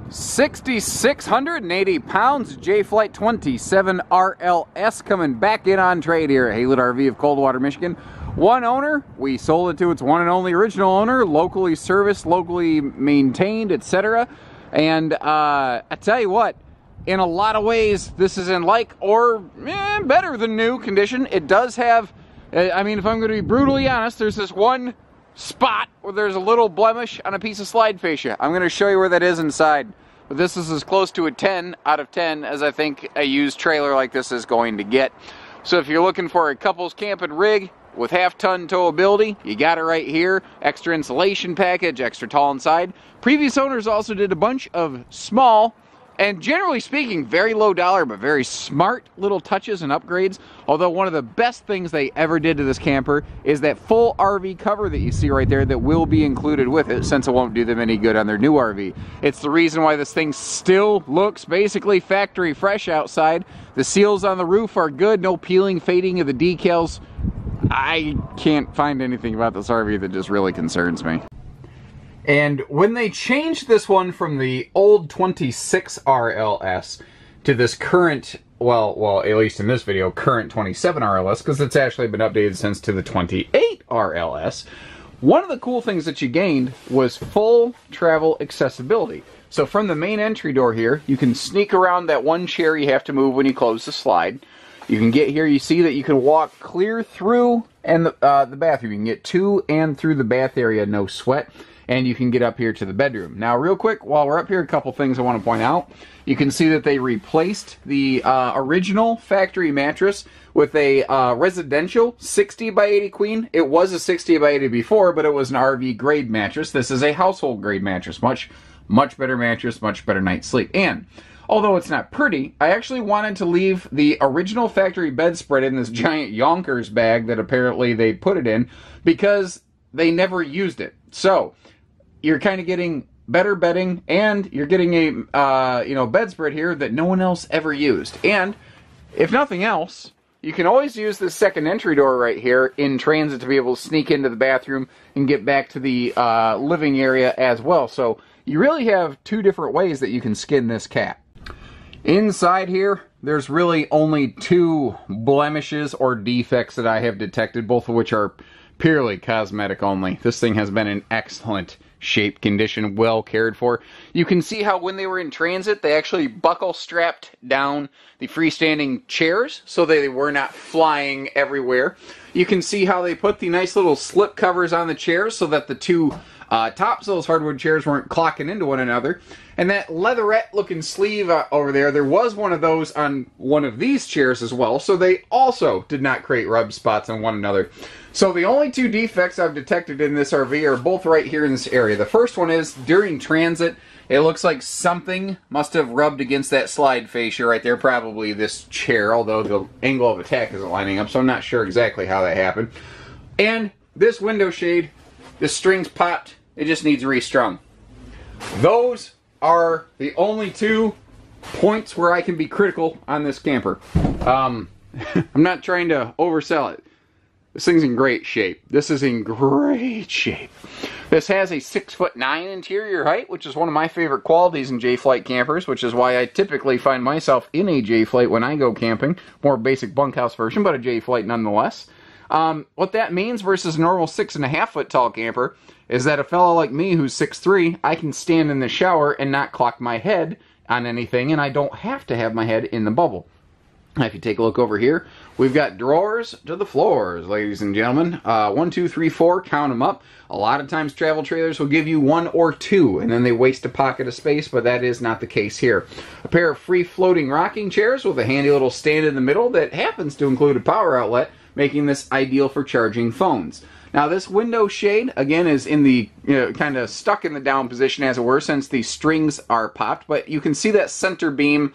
6,680 pounds, J-Flight 27 RLS coming back in on trade here at Haylett RV of Coldwater, Michigan. One owner, we sold it to its one and only original owner, locally serviced, locally maintained, etc. And I tell you what, in a lot of ways, this is in like or better than new condition. It does have, I mean, if I'm going to be brutally honest, there's this one spot where there's a little blemish on a piece of slide fascia. I'm going to show you where that is inside. But this is as close to a 10 out of 10 as I think a used trailer like this is going to get. So if you're looking for a couples camping rig with half-ton towability, you got it right here. Extra insulation package, extra tall inside. Previous owners also did a bunch of small and, generally speaking, very low dollar but very smart little touches and upgrades. Although one of the best things they ever did to this camper is that full RV cover that you see right there that will be included with it, since it won't do them any good on their new RV. It's the reason why this thing still looks basically factory fresh outside. The seals on the roof are good, no peeling, fading of the decals. I can't find anything about this RV that just really concerns me. And when they changed this one from the old 26 RLS to this current, well, at least in this video, current 27 RLS, because it's actually been updated since to the 28 RLS, one of the cool things that you gained was full travel accessibility. So from the main entry door here, you can sneak around that one chair you have to move when you close the slide. You can get here, you see that you can walk clear through and the bathroom. You can get to and through the bath area, no sweat. And you can get up here to the bedroom. Now, real quick, while we're up here, a couple things I want to point out. You can see that they replaced the original factory mattress with a residential 60 by 80 queen. It was a 60 by 80 before, but it was an RV grade mattress. This is a household grade mattress. Much better mattress, much better night's sleep. And although it's not pretty, I actually wanted to leave the original factory bedspread in this giant Yonkers bag that apparently they put it in because they never used it. So you're kind of getting better bedding, and you're getting a bedspread here that no one else ever used. And if nothing else, you can always use this second entry door right here in transit to be able to sneak into the bathroom and get back to the living area as well. So you really have two different ways that you can skin this cat. Inside here, there's really only two blemishes or defects that I have detected, both of which are purely cosmetic only. This thing has been in excellent shape, condition, well cared for. You can see how when they were in transit, they actually buckle strapped down the freestanding chairs so they were not flying everywhere. You can see how they put the nice little slip covers on the chairs so that the two tops of those hardwood chairs weren't clocking into one another. And that leatherette looking sleeve over there was one of those on one of these chairs as well, so they also did not create rub spots on one another. So the only two defects I've detected in this RV are both right here in this area. The first one is during transit, it looks like something must have rubbed against that slide fascia right there, probably this chair, although the angle of attack isn't lining up, so I'm not sure exactly how that happened. And this window shade, the string's popped, it just needs restrung. Those are the only two points where I can be critical on this camper. I'm not trying to oversell it. This thing's in great shape. This is in great shape. This has a 6'9" interior height, which is one of my favorite qualities in J-Flight campers, which is why I typically find myself in a J-Flight when I go camping. More basic bunkhouse version, but a J-Flight nonetheless. What that means versus a normal 6.5 foot tall camper is that a fellow like me who's 6'3", I can stand in the shower and not clock my head on anything, and I don't have to have my head in the bubble. Now, if you take a look over here, we've got drawers to the floors, ladies and gentlemen. 1, 2, 3, 4, count them up. A lot of times travel trailers will give you 1 or 2, and then they waste a pocket of space, but that is not the case here. A pair of free-floating rocking chairs with a handy little stand in the middle that happens to include a power outlet, making this ideal for charging phones. Now, this window shade, again, is in the, kind of stuck in the down position, as it were, since the strings are popped, but you can see that center beam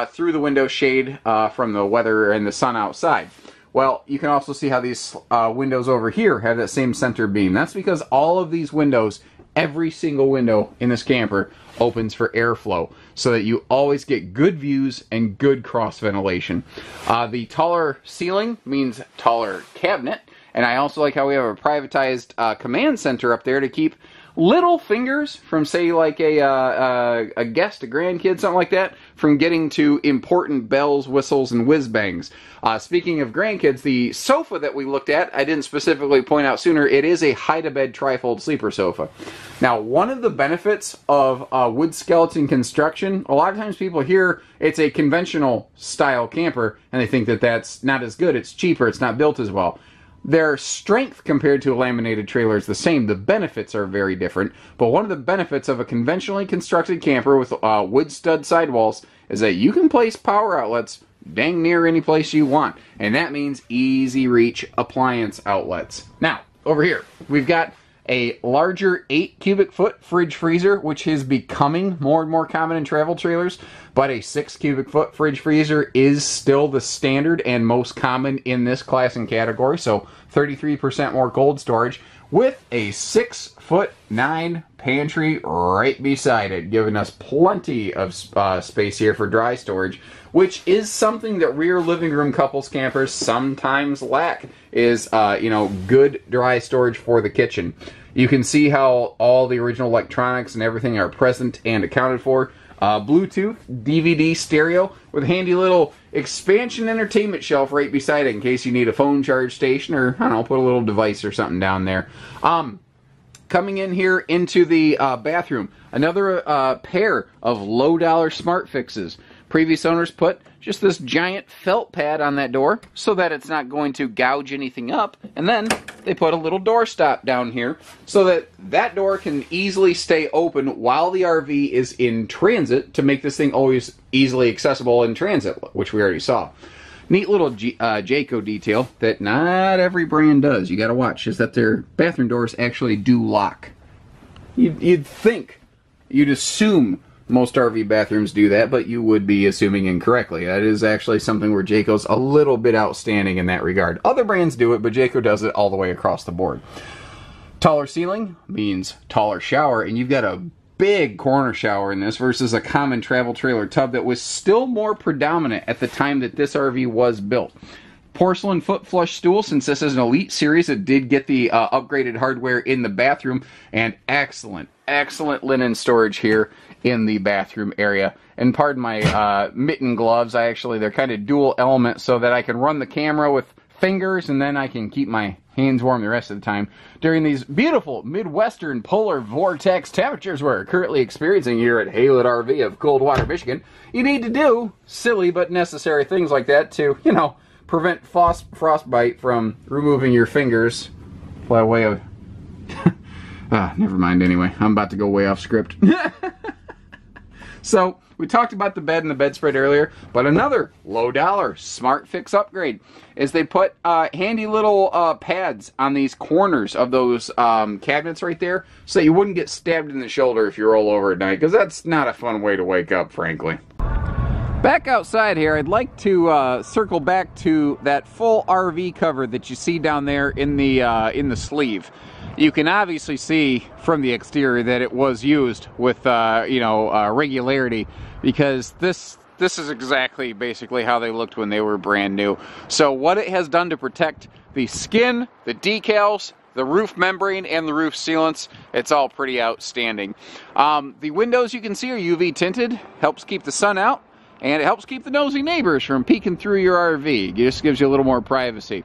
through the window shade from the weather and the sun outside. Well, you can also see how these windows over here have that same center beam. That's because all of these windows, every single window in this camper, opens for airflow, so that you always get good views and good cross ventilation. The taller ceiling means taller cabinet, and I also like how we have a privatized command center up there to keep little fingers from, say, like a guest, a grandkid, something like that, from getting to important bells, whistles, and whiz-bangs. Speaking of grandkids, the sofa that we looked at, I didn't specifically point out sooner, it is a hide-a-bed trifold sleeper sofa. Now, one of the benefits of wood skeleton construction, a lot of times people hear it's a conventional style camper, and they think that that's not as good, it's cheaper, it's not built as well. Their strength compared to a laminated trailer is the same. The benefits are very different. But one of the benefits of a conventionally constructed camper with wood stud sidewalls is that you can place power outlets dang near any place you want. And that means easy reach appliance outlets. Now, over here, we've got a larger 8 cubic foot fridge freezer, which is becoming more and more common in travel trailers, but a 6 cubic foot fridge freezer is still the standard and most common in this class and category, so 33% more cold storage, with a 6'9" pantry right beside it, giving us plenty of space here for dry storage, which is something that rear living room couples campers sometimes lack, is good dry storage for the kitchen. You can see how all the original electronics and everything are present and accounted for. Bluetooth, DVD, stereo, with a handy little expansion entertainment shelf right beside it in case you need a phone charge station, or, I don't know, put a little device or something down there. Coming in here into the bathroom, another pair of low-dollar smart fixes. Previous owners put just this giant felt pad on that door so that it's not going to gouge anything up, and then they put a little door stop down here so that that door can easily stay open while the RV is in transit to make this thing always easily accessible in transit, which we already saw. Neat little Jayco detail that not every brand does. You gotta watch, is that their bathroom doors actually do lock. You'd think, you'd assume most RV bathrooms do that, but you would be assuming incorrectly. That is actually something where Jayco's a little bit outstanding in that regard. Other brands do it, but Jayco does it all the way across the board. Taller ceiling means taller shower, and you've got a big corner shower in this versus a common travel trailer tub that was still more predominant at the time that this RV was built. Porcelain foot flush stool, since this is an Elite series, it did get the upgraded hardware in the bathroom, and excellent linen storage here in the bathroom area. And pardon my mitten gloves, they're kind of dual element so that I can run the camera with fingers and then I can keep my hands warm the rest of the time during these beautiful Midwestern polar vortex temperatures we're currently experiencing here at Haylett RV of Coldwater, Michigan. You need to do silly but necessary things like that to, prevent frostbite from removing your fingers by way of... never mind anyway. I'm about to go way off script. So, we talked about the bed and the bedspread earlier, but another low-dollar smart fix upgrade is they put handy little pads on these corners of those cabinets right there so that you wouldn't get stabbed in the shoulder if you roll over at night, because that's not a fun way to wake up, frankly. Back outside here, I'd like to circle back to that full RV cover that you see down there in the sleeve. You can obviously see from the exterior that it was used with regularity, because this is exactly basically how they looked when they were brand new. So what it has done to protect the skin, the decals, the roof membrane, and the roof sealants, it's all pretty outstanding. The windows, you can see, are UV tinted, helps keep the sun out, and it helps keep the nosy neighbors from peeking through your RV. It just gives you a little more privacy.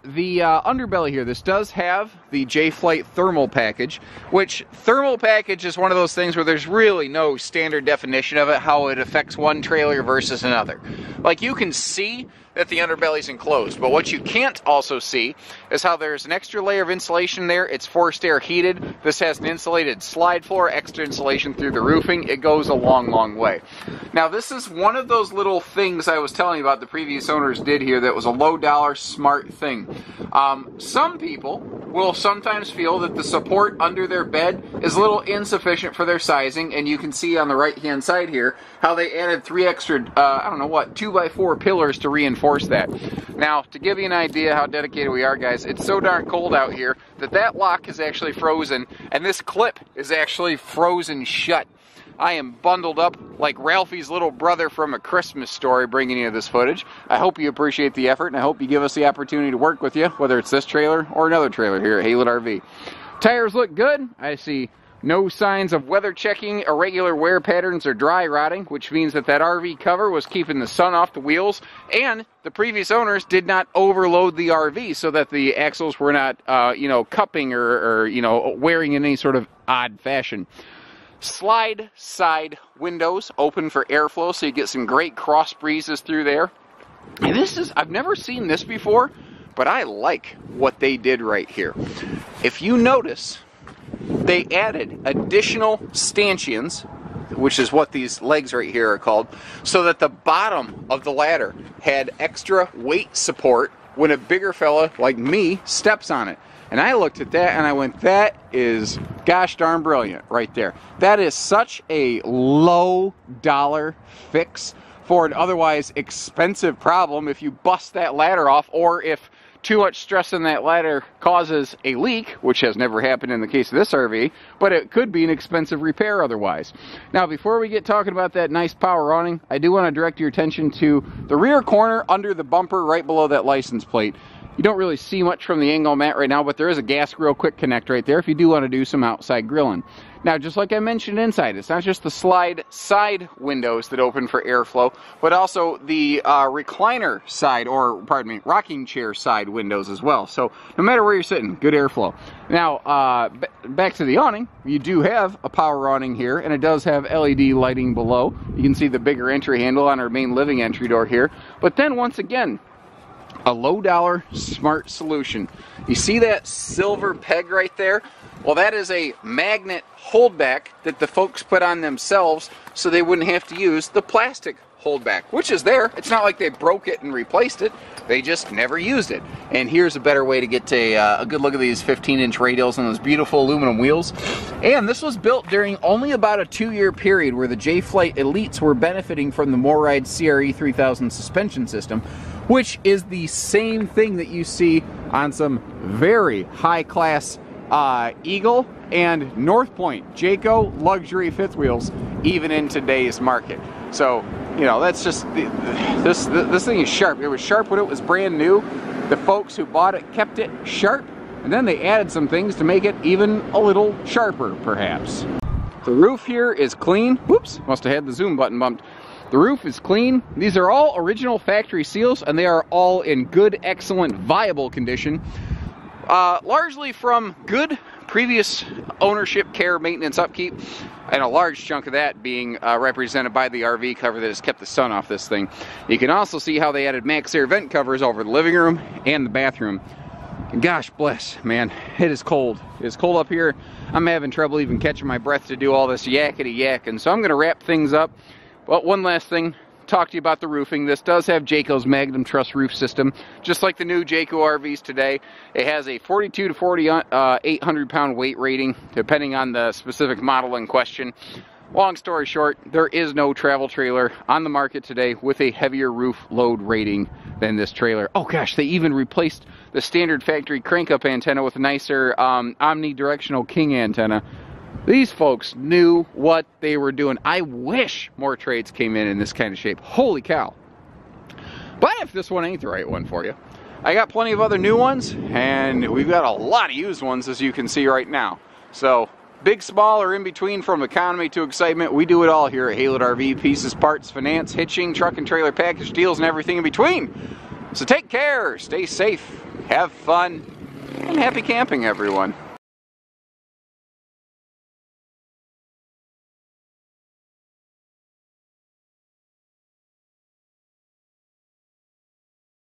The underbelly here, this does have the J-Flight thermal package, which thermal package is one of those things where there's really no standard definition of it, how it affects one trailer versus another. Like, you can see that the underbelly's enclosed, but what you can't also see is how there's an extra layer of insulation there. It's forced air heated. This has an insulated slide floor, extra insulation through the roofing. It goes a long way. Now, this is one of those little things I was telling you about the previous owners did here that was a low-dollar smart thing. Some people will sometimes feel that the support under their bed is a little insufficient for their sizing, and you can see on the right-hand side here how they added 3 extra, 2x4 pillars to reinforce that. Now, to give you an idea how dedicated we are, guys, it's so darn cold out here that lock is actually frozen, and this clip is actually frozen shut. I am bundled up like Ralphie's little brother from A Christmas Story bringing you this footage. I hope you appreciate the effort, and I hope you give us the opportunity to work with you, whether it's this trailer or another trailer here at Haylett RV. Tires look good. I see no signs of weather checking, irregular wear patterns, or dry rotting, which means that that RV cover was keeping the sun off the wheels, and the previous owners did not overload the RV so that the axles were not, you know, cupping or, you know, wearing in any sort of odd fashion. Slide side windows open for airflow, so you get some great cross breezes through there. And this is, I've never seen this before, but I like what they did right here. If you notice, they added additional stanchions, which is what these legs right here are called, so that the bottom of the ladder had extra weight support when a bigger fella like me steps on it. And I looked at that and I went, that is gosh darn brilliant right there. That is such a low dollar fix for an otherwise expensive problem if you bust that ladder off, or if too much stress in that ladder causes a leak, which has never happened in the case of this RV, but it could be an expensive repair otherwise. Now, before we get talking about that nice power awning, I do want to direct your attention to the rear corner under the bumper right below that license plate. You don't really see much from the angle mat right now, but there is a gas grill quick connect right there if you do want to do some outside grilling. Now, just like I mentioned inside, it's not just the slide side windows that open for airflow, but also the recliner side, or pardon me, rocking chair side windows as well. So no matter where you're sitting, good airflow. Now, back to the awning, you do have a power awning here, and it does have LED lighting below. You can see the bigger entry handle on our main living entry door here. But then once again, a low dollar smart solution. You see that silver peg right there? Well, that is a magnet holdback that the folks put on themselves so they wouldn't have to use the plastic holdback, which is there. It's not like they broke it and replaced it. They just never used it. And here's a better way to get to a good look at these 15-inch radials and those beautiful aluminum wheels. And this was built during only about a 2-year period where the J-Flight Elites were benefiting from the MoRide CRE 3000 suspension system, which is the same thing that you see on some very high-class Eagle and North Point Jayco luxury fifth wheels, even in today's market. So, you know, that's just, this thing is sharp. It was sharp when it was brand new. The folks who bought it kept it sharp, and then they added some things to make it even a little sharper, perhaps. The roof here is clean. Whoops, must have had the zoom button bumped. The roof is clean. These are all original factory seals, and they are all in good, excellent, viable condition. Largely from good previous ownership, care, maintenance, upkeep, and a large chunk of that being represented by the RV cover that has kept the sun off this thing. You can also see how they added Max Air vent covers over the living room and the bathroom. And gosh bless, man, it is cold. It is cold up here. I'm having trouble even catching my breath to do all this yakety yak, and so I'm going to wrap things up. Well, one last thing, talk to you about the roofing. This does have Jayco's Magnum Truss roof system, just like the new Jayco RVs today. It has a 42 to 40 800-pound weight rating, depending on the specific model in question. Long story short, there is no travel trailer on the market today with a heavier roof load rating than this trailer. Oh gosh, they even replaced the standard factory crank-up antenna with a nicer omnidirectional king antenna. These folks knew what they were doing. I wish more trades came in this kind of shape. Holy cow. But if this one ain't the right one for you, I got plenty of other new ones, and we've got a lot of used ones, as you can see right now. So, big, small, or in between, from economy to excitement, we do it all here at Haylett RV. Pieces, parts, finance, hitching, truck and trailer package deals, and everything in between. So take care, stay safe, have fun, and happy camping, everyone.